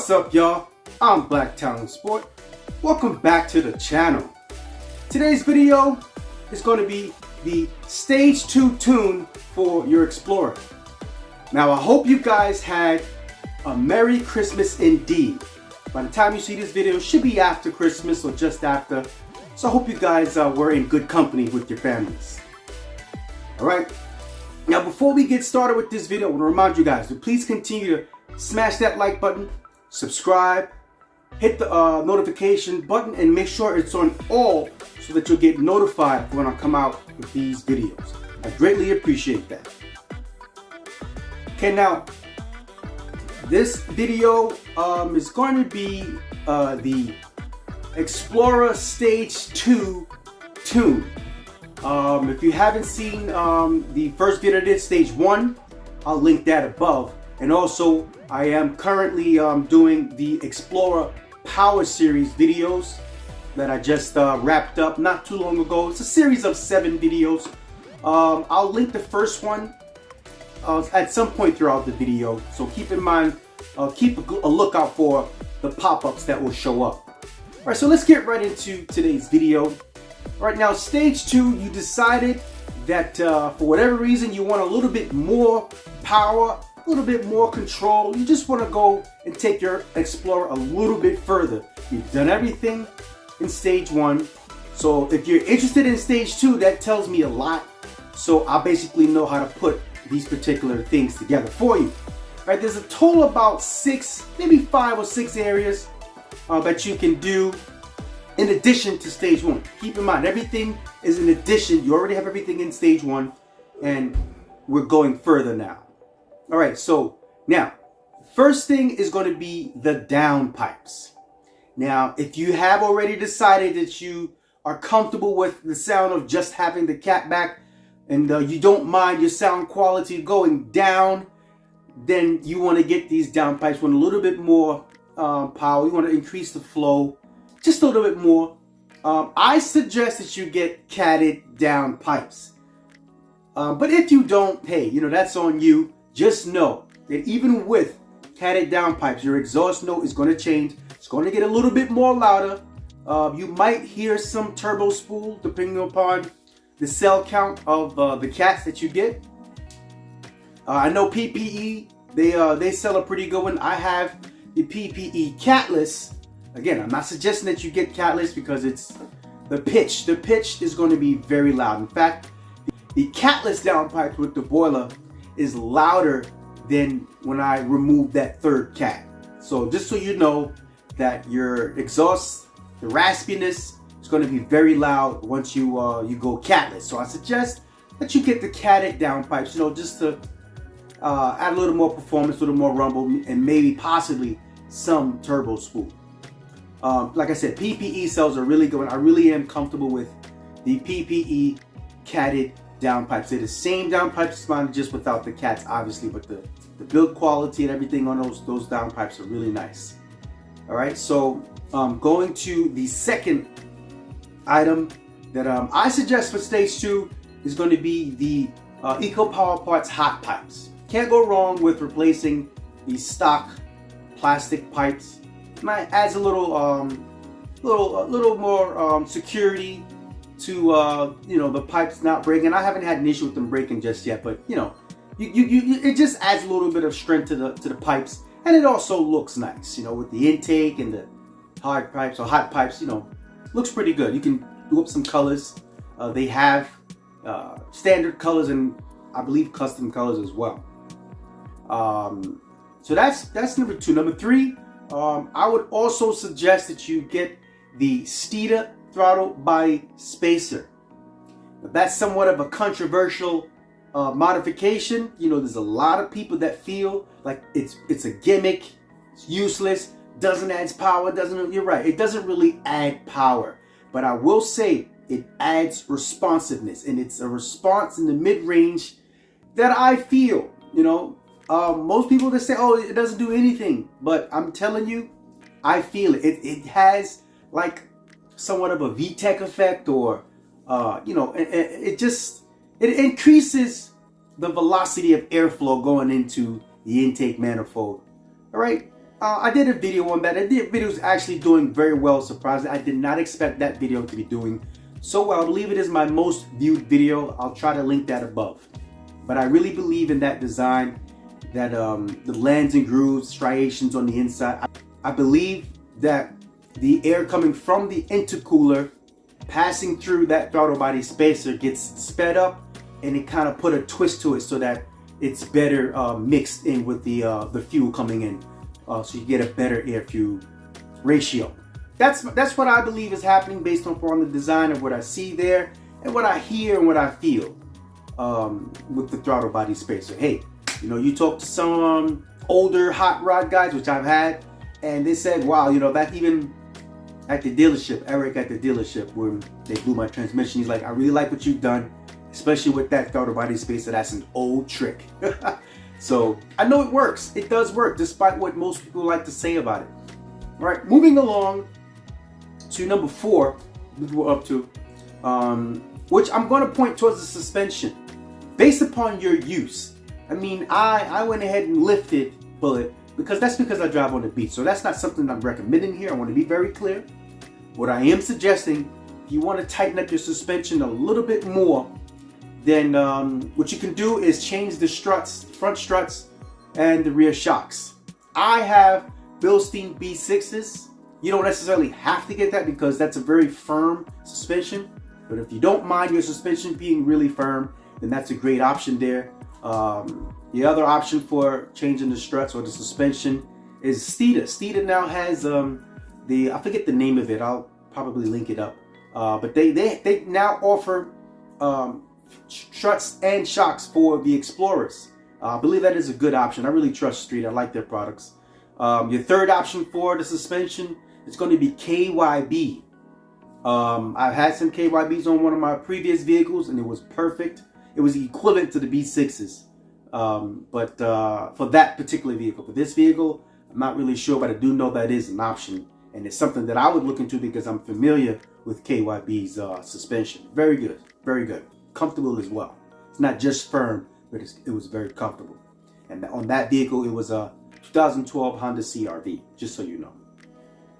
What's up, y'all? I'm Black Talent Sport. Welcome back to the channel. Today's video is going to be the Stage 2 tune for your Explorer. Now, I hope you guys had a Merry Christmas indeed. By the time you see this video, it should be after Christmas or just after. So I hope you guys were in good company with your families. Alright, now before we get started with this video, I want to remind you guys to please continue to smash that like button, subscribe, hit the notification button, and make sure it's on all so that you'll get notified when I come out with these videos. I greatly appreciate that. Okay, now this video is going to be the Explorer Stage 2 tune. If you haven't seen the first video I did, Stage 1, I'll link that above. And also, I am currently doing the Explorer Power Series videos that I just wrapped up not too long ago. It's a series of 7 videos. I'll link the first one at some point throughout the video. So keep in mind, keep a lookout for the pop-ups that will show up. Alright, so let's get right into today's video. Right now, Stage 2, you decided that for whatever reason you want a little bit more power, a little bit more control. You just want to go and take your Explorer a little bit further. You've done everything in Stage 1. So if you're interested in Stage 2, that tells me a lot. So I basically know how to put these particular things together for you. Right, there's a total about 6, maybe 5 or 6 areas that you can do in addition to Stage 1. Keep in mind, everything is in addition. You already have everything in Stage 1, and we're going further now. Alright, so now, first thing is going to be the downpipes. Now, if you have already decided that you are comfortable with the sound of just having the cat back, and you don't mind your sound quality going down, then you want to get these downpipes with a little bit more power. You want to increase the flow just a little bit more. I suggest that you get catted downpipes. But if you don't, hey, that's on you. Just know that even with catted downpipes, your exhaust note is going to change. It's going to get a little bit more louder. You might hear some turbo spool depending upon the cell count of the cats that you get. I know PPE, they sell a pretty good one. I have the PPE catless. Again, I'm not suggesting that you get catless because it's the pitch. The pitch is going to be very loud. In fact, the catless downpipes with the boiler is louder than when I remove that third cat. So just so you know that your exhaust, the raspiness, is going to be very loud once you go catless. So I suggest that you get the catted downpipes, just to add a little more performance, a little more rumble, and maybe possibly some turbo spool. Like I said, PPE cells are really good. I really am comfortable with the PPE catted downpipes. They're the same downpipes as mine, just without the cats, obviously, but the build quality and everything on those downpipes are really nice. All right, so going to the second item that I suggest for Stage 2 is going to be the Eco Power Parts hot pipes. Can't go wrong with replacing the stock plastic pipes. It adds a little more security to the pipes not breaking. I haven't had an issue with them breaking just yet, but it just adds a little bit of strength to the pipes, and it also looks nice, with the intake and the hard pipes or hot pipes. Looks pretty good. You can do up some colors. They have standard colors and I believe custom colors as well. So that's number 2. Number 3, I would also suggest that you get the Steeda throttle by spacer. That's somewhat of a controversial modification. There's a lot of people that feel like it's a gimmick, it's useless, doesn't add power, you're right, it doesn't really add power. But I will say it adds responsiveness, and it's a response in the mid-range that I feel, most people that say, oh, it doesn't do anything, but I'm telling you, I feel it. It has like somewhat of a VTEC effect, or it increases the velocity of airflow going into the intake manifold. All right, I did a video on that. The video is actually doing very well, surprisingly. I did not expect that video to be doing so well. I believe it is my most viewed video. I'll try to link that above. But I really believe in that design, that the lens and grooves, striations on the inside. I believe that the air coming from the intercooler passing through that throttle body spacer gets sped up, and it kind of put a twist to it so that it's better mixed in with the fuel coming in, so you get a better air fuel ratio. That's what I believe is happening based on the design of what I see there and what I hear and what I feel with the throttle body spacer. Hey, you know, you talk to some older hot rod guys, which I've had, and they said, wow, you know, that even at the dealership, Eric at the dealership, when they blew my transmission, he's like, I really like what you've done, especially with that throttle body spacer. That's an old trick. So I know it works. It does work, despite what most people like to say about it. All right, moving along to number 4, which we're up to, which I'm going to point towards the suspension. Based upon your use, I mean, I went ahead and lifted Bullet because I drive on the beach. So that's not something I'm recommending here. I want to be very clear. What I am suggesting, if you want to tighten up your suspension a little bit more, then what you can do is change the struts, front struts, and the rear shocks. I have Bilstein B6s. You don't necessarily have to get that because that's a very firm suspension. But if you don't mind your suspension being really firm, then that's a great option there. The other option for changing the struts or the suspension is Steeda. Steeda now has I forget the name of it. I'll probably link it up. But they now offer struts and shocks for the Explorers. I believe that is a good option. I really trust Steeda. I like their products. Your third option for the suspension is going to be KYB. I've had some KYBs on one of my previous vehicles and it was perfect. It was equivalent to the B6s. But for that particular vehicle, for this vehicle, I'm not really sure, but I do know that is an option. And it's something that I would look into because I'm familiar with KYB's suspension. Very good, very good. Comfortable as well. It's not just firm, but it was very comfortable. And on that vehicle, it was a 2012 Honda CR-V, just so you know.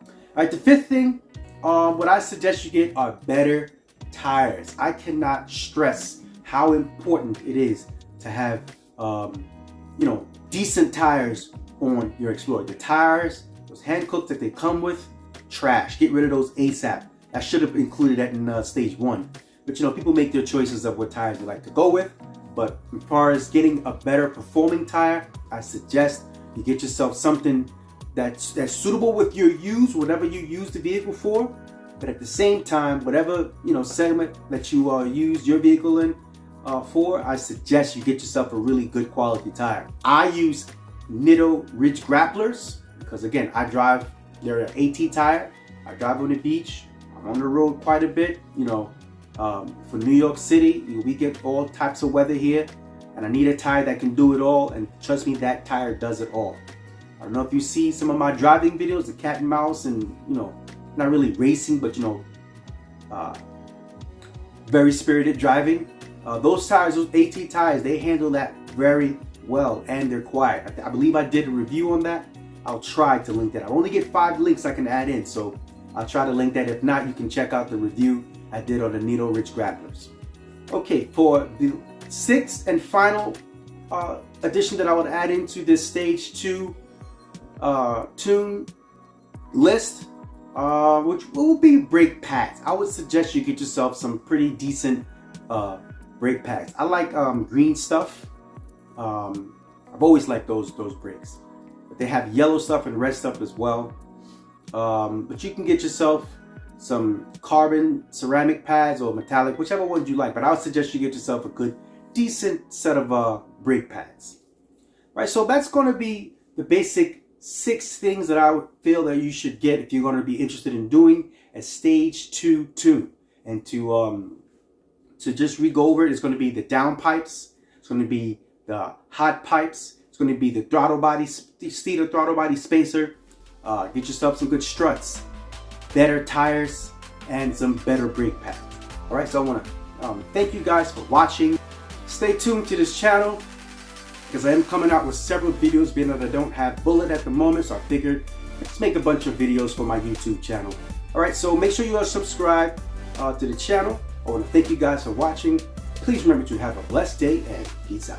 All right, the fifth thing, what I suggest you get are better tires. I cannot stress how important it is to have, you know, decent tires on your Explorer. The tires, those hand clips that they come with, trash. Get rid of those ASAP. I should have included that in stage 1. But you know, people make their choices of what tires they like to go with. But as far as getting a better performing tire, I suggest you get yourself something that's suitable with your use, whatever you use the vehicle for. But at the same time, whatever, you know, segment that you use your vehicle in for, I suggest you get yourself a really good quality tire. I use Nitto Ridge Grapplers because, again, I drive, they're an AT tire. I drive on the beach. I'm on the road quite a bit. You know, for New York City, we get all types of weather here, and I need a tire that can do it all. And trust me, that tire does it all. I don't know if you see some of my driving videos, the cat and mouse, and you know, not really racing, but you know, very spirited driving. Those tires, those AT tires, they handle that very well, and they're quiet. I believe I did a review on that. I'll try to link that. I only get 5 links I can add in, so I'll try to link that. If not, you can check out the review I did on the Nitto Ridge Grapplers. Okay, for the 6th and final addition that I would add into this stage 2 tune list, which will be brake pads. I would suggest you get yourself some pretty decent brake pads. I like green stuff. I've always liked those brakes. But they have yellow stuff and red stuff as well. But you can get yourself some carbon ceramic pads or metallic, whichever ones you like. But I would suggest you get yourself a good, decent set of brake pads. Right, so that's going to be the basic 6 things that I would feel that you should get if you're going to be interested in doing a stage 2 tune. And to just re-go over it, it's going to be the downpipes. It's going to be the hot pipes. It's going to be the throttle body, Steeda throttle body spacer. Get yourself some good struts, better tires, and some better brake pads. All right, so I want to thank you guys for watching. Stay tuned to this channel. because I am coming out with several videos, being that I don't have Bullet at the moment, so I figured let's make a bunch of videos for my YouTube channel. Alright, so make sure you are subscribed to the channel. I want to thank you guys for watching. Please remember to have a blessed day and peace out.